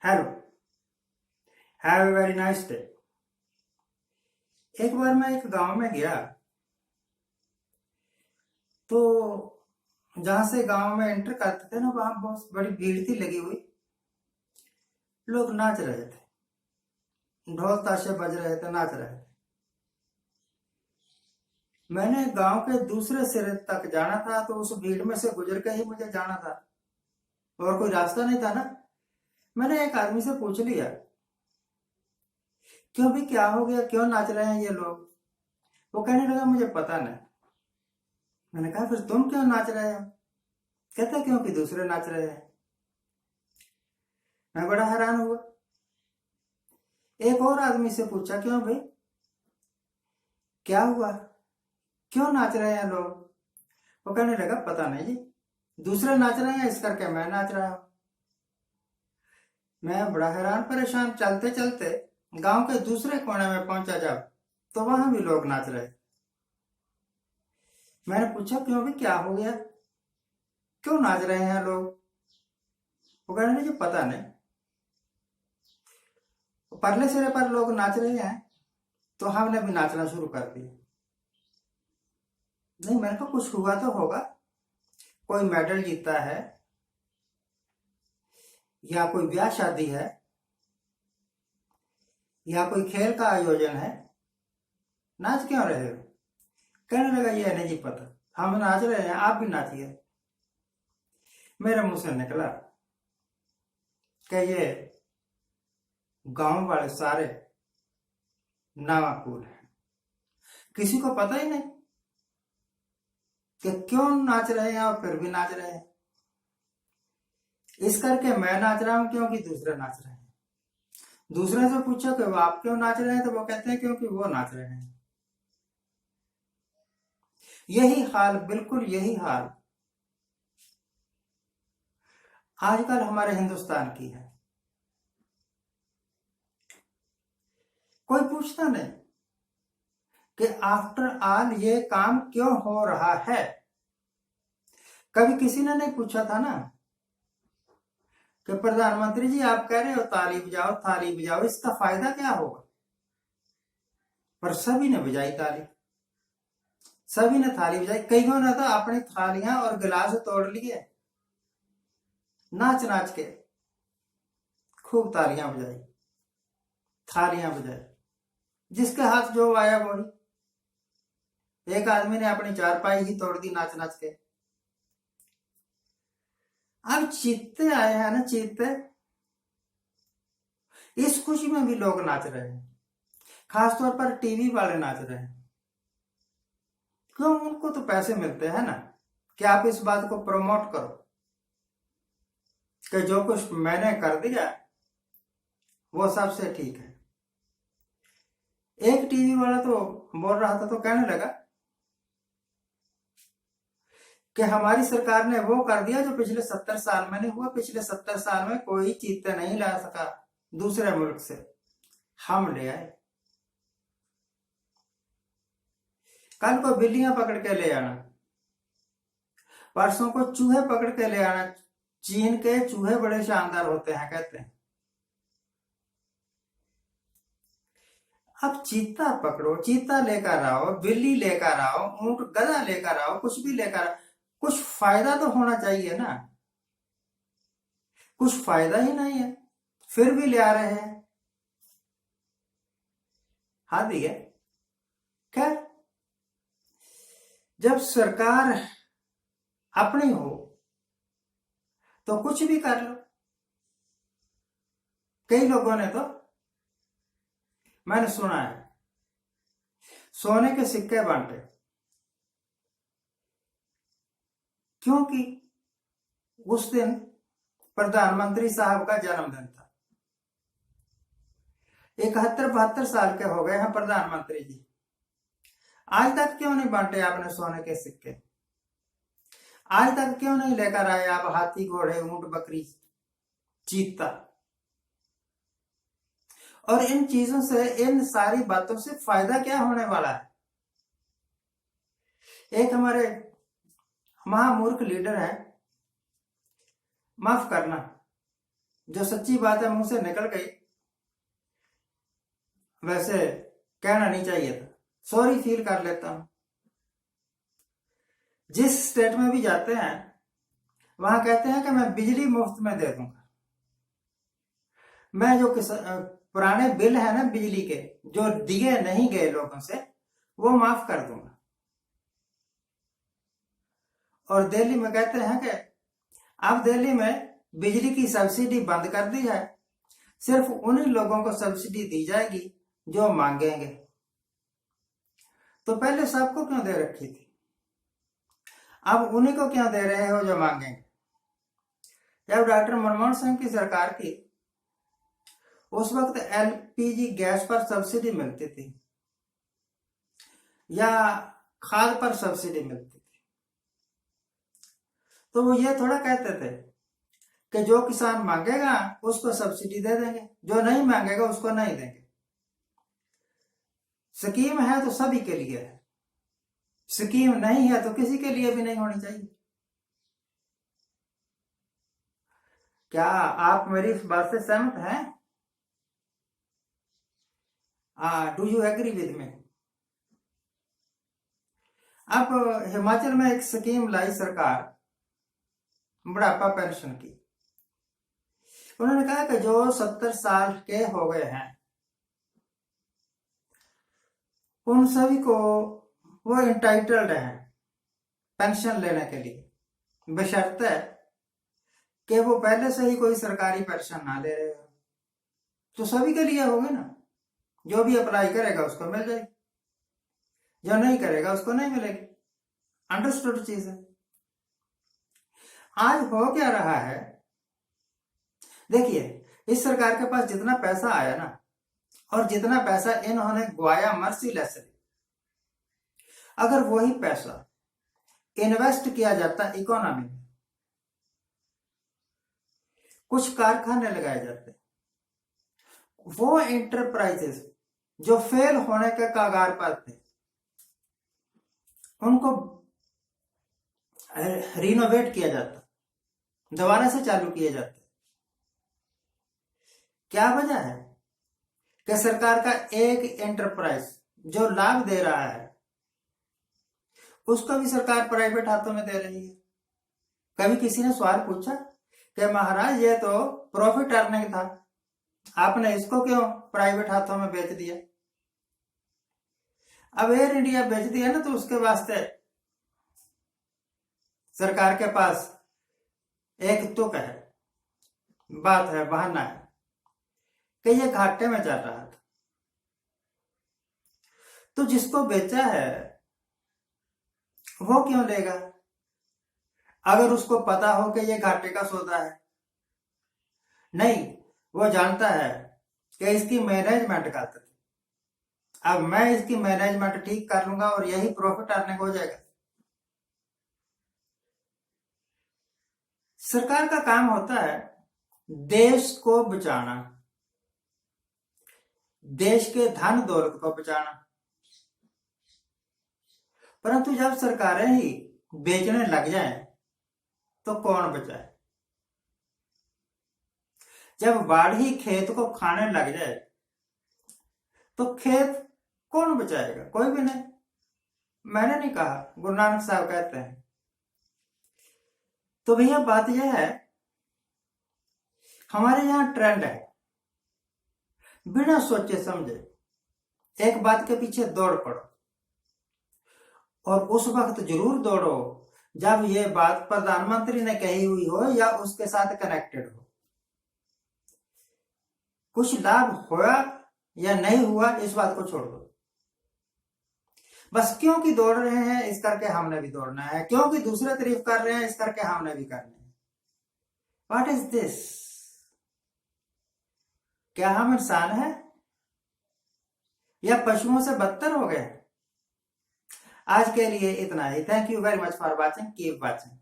Hello, have a very nice day. एक बार मैं एक गांव में गया तो जहां से गांव में एंटर करते थे ना, वहां बहुत बड़ी भीड़ थी लगी हुई। लोग नाच रहे थे, ढोल ताशे बज रहे थे, नाच रहे थे। मैंने गांव के दूसरे सिरे तक जाना था तो उस भीड़ में से गुजर के ही मुझे जाना था, और कोई रास्ता नहीं था ना। मैंने एक आदमी से पूछ लिया, क्यों भी, क्या हो गया, क्यों नाच रहे हैं ये लोग? वो कहने लगा, मुझे पता नहीं। मैंने कहा, फिर तुम क्यों नाच रहे हो? कहता, क्योंकि दूसरे नाच रहे हैं। मैं बड़ा हैरान हुआ। एक और आदमी से पूछा, क्यों भाई, क्या हुआ, क्यों नाच रहे हैं लोग? वो कहने लगा, पता नहीं जी, दूसरे नाच रहे हैं इस करके मैं नाच रहा हूं। मैं बड़ा हैरान परेशान, चलते चलते गांव के दूसरे कोने में पहुंचा जब, तो वहां भी लोग नाच रहे। मैंने पूछा, क्यों भी, क्या हो गया, क्यों नाच रहे हैं लोग? वो कहने लगे, पता नहीं, परले सिरे पर लोग नाच रहे हैं तो हमने भी नाचना शुरू कर दिया। नहीं, मैंने कहा, कुछ हुआ तो होगा, कोई मेडल जीता है या कोई ब्याह शादी है या कोई खेल का आयोजन है, नाच क्यों रहे हो? कहने लगा, ये नहीं जी पता, हम नाच रहे हैं, आप भी नाचिए। मेरे मुंह से निकला कि ये गांव वाले सारे नावाकूल हैं, किसी को पता ही नहीं कि क्यों नाच रहे हैं और फिर भी नाच रहे हैं। इस करके मैं नाच रहा हूं क्योंकि दूसरे नाच रहे हैं। दूसरे से पूछो कि वो आप क्यों नाच रहे हैं, तो वो कहते हैं क्योंकि वो नाच रहे हैं। यही हाल, बिल्कुल यही हाल आजकल हमारे हिंदुस्तान की है। कोई पूछता नहीं कि आफ्टर ऑल ये काम क्यों हो रहा है। कभी किसी ने नहीं पूछा था ना कि प्रधानमंत्री जी, आप कह रहे हो ताली बजाओ थाली बजाओ, इसका फायदा क्या होगा? पर सभी ने बजाई ताली, सभी ने थाली बजाई। कईयों ने तो अपनी थालियां और गिलास तोड़ लिए, नाच नाच के खूब तालियां बजाई, थालियां बजाई, जिसके हाथ जो आया वही। एक आदमी ने अपनी चारपाई ही तोड़ दी नाच नाच के। अब चीते आए हैं ना, चीते, इस खुशी में भी लोग नाच रहे हैं, खासतौर पर टीवी वाले नाच रहे हैं। क्यों? उनको तो पैसे मिलते हैं ना, कि आप इस बात को प्रमोट करो कि जो कुछ मैंने कर दिया वो सबसे ठीक है। एक टीवी वाला तो बोल रहा था, तो कहने लगा कि हमारी सरकार ने वो कर दिया जो पिछले 70 साल में नहीं हुआ। पिछले 70 साल में कोई चीते नहीं ला सका दूसरे मुल्क से, हम ले आए। कल को बिल्लियां पकड़ के ले आना, परसों को चूहे पकड़ के ले आना। चीन के चूहे बड़े शानदार होते हैं कहते हैं। अब चीता पकड़ो, चीता लेकर आओ, बिल्ली लेकर आओ, ऊंट गधा लेकर आओ, कुछ भी लेकर आओ, कुछ फायदा तो होना चाहिए ना। कुछ फायदा ही नहीं है, फिर भी ले आ रहे हैं। हाँ दिया। खैर, जब सरकार अपनी हो तो कुछ भी कर लो। कई लोगों ने तो, मैंने सुना है, सोने के सिक्के बांटे, क्योंकि उस दिन प्रधानमंत्री साहब का जन्मदिन था। 71-72 साल के हो गए हैं प्रधानमंत्री जी, आज तक क्यों नहीं बांटे आपने सोने के सिक्के? आज तक क्यों नहीं लेकर आए आप हाथी, घोड़े, ऊंट, बकरी, चीता? और इन चीजों से, इन सारी बातों से फायदा क्या होने वाला है? एक हमारे महामूर्ख लीडर है, माफ करना, जो सच्ची बात है मुंह से निकल गई, वैसे कहना नहीं चाहिए था, सॉरी फील कर लेता हूं। जिस स्टेट में भी जाते हैं वहां कहते हैं कि मैं बिजली मुफ्त में दे दूंगा, मैं जो पुराने बिल है ना बिजली के जो दिए नहीं गए लोगों से, वो माफ कर दूंगा। और दिल्ली में कहते हैं कि अब दिल्ली में बिजली की सब्सिडी बंद कर दी है, सिर्फ उन्हीं लोगों को सब्सिडी दी जाएगी जो मांगेंगे। तो पहले सबको क्यों दे रखी थी, अब उन्हीं को क्यों दे रहे हो जो मांगेंगे? जब डॉक्टर मनमोहन सिंह की सरकार थी उस वक्त एलपीजी गैस पर सब्सिडी मिलती थी या खाद पर सब्सिडी मिलती थी, तो वो ये थोड़ा कहते थे कि जो किसान मांगेगा उसको सब्सिडी दे देंगे, जो नहीं मांगेगा उसको नहीं देंगे। स्कीम है तो सभी के लिए है, स्कीम नहीं है तो किसी के लिए भी नहीं होनी चाहिए। क्या आप मेरी इस बात से सहमत हैं? Do you agree with me? अब हिमाचल में एक स्कीम लाई सरकार बुढ़ापा पेंशन की। उन्होंने कहा कि जो 70 साल के हो गए हैं उन सभी को वो इंटाइटल्ड हैं पेंशन लेने के लिए, बशर्ते कि वो पहले से ही कोई सरकारी पेंशन ना ले रहे हो। तो सभी के लिए होगी ना, जो भी अप्लाई करेगा उसको मिल जाएगी, जो नहीं करेगा उसको नहीं मिलेगी। अंडरस्टूड चीज है। आज हो क्या रहा है, देखिए इस सरकार के पास जितना पैसा आया ना और जितना पैसा इन्होंने गवाया मर्सीलेसली, अगर वही पैसा इन्वेस्ट किया जाता इकोनॉमी में, कुछ कारखाने लगाए जाते, वो इंटरप्राइजेस जो फेल होने के कगार पर थे उनको रिनोवेट किया जाता, दोबारा से चालू किए जाते। क्या वजह है कि सरकार का एक एंटरप्राइज जो लाभ दे रहा है उसको भी सरकार प्राइवेट हाथों में दे रही है। कभी किसी ने सवाल पूछा कि महाराज ये तो प्रॉफिट अर्निंग था, आपने इसको क्यों प्राइवेट हाथों में बेच दिया? अब एयर इंडिया बेच दिया ना, तो उसके वास्ते सरकार के पास एक तुक है, बात है, बहाना है कि ये घाटे में चल रहा था। तो जिसको बेचा है वो क्यों लेगा अगर उसको पता हो कि ये घाटे का सौदा है? नहीं, वो जानता है कि इसकी मैनेजमेंट गलत थी, अब मैं इसकी मैनेजमेंट ठीक कर लूंगा और यही प्रॉफिट अर्निंग हो जाएगा। सरकार का काम होता है देश को बचाना, देश के धन दौलत को बचाना। परंतु जब सरकारें ही बेचने लग जाएं तो कौन बचाए? जब बाढ़ ही खेत को खाने लग जाए तो खेत कौन बचाएगा? कोई भी नहीं। मैंने नहीं कहा, गुरु नानक साहब कहते हैं। तो भैया बात यह है, हमारे यहां ट्रेंड है बिना सोचे समझे एक बात के पीछे दौड़ पड़ो, और उस वक्त जरूर दौड़ो जब ये बात प्रधानमंत्री ने कही हुई हो या उसके साथ कनेक्टेड हो। कुछ लाभ हुआ या नहीं हुआ इस बात को छोड़ दो, बस क्योंकि दौड़ रहे हैं इस करके हमने भी दौड़ना है, क्योंकि दूसरे तारीफ कर रहे हैं इस करके हमने भी करना है। What is this? क्या हम इंसान हैं या पशुओं से बदतर हो गए? आज के लिए इतना ही। Thank you very much for watching, keep watching.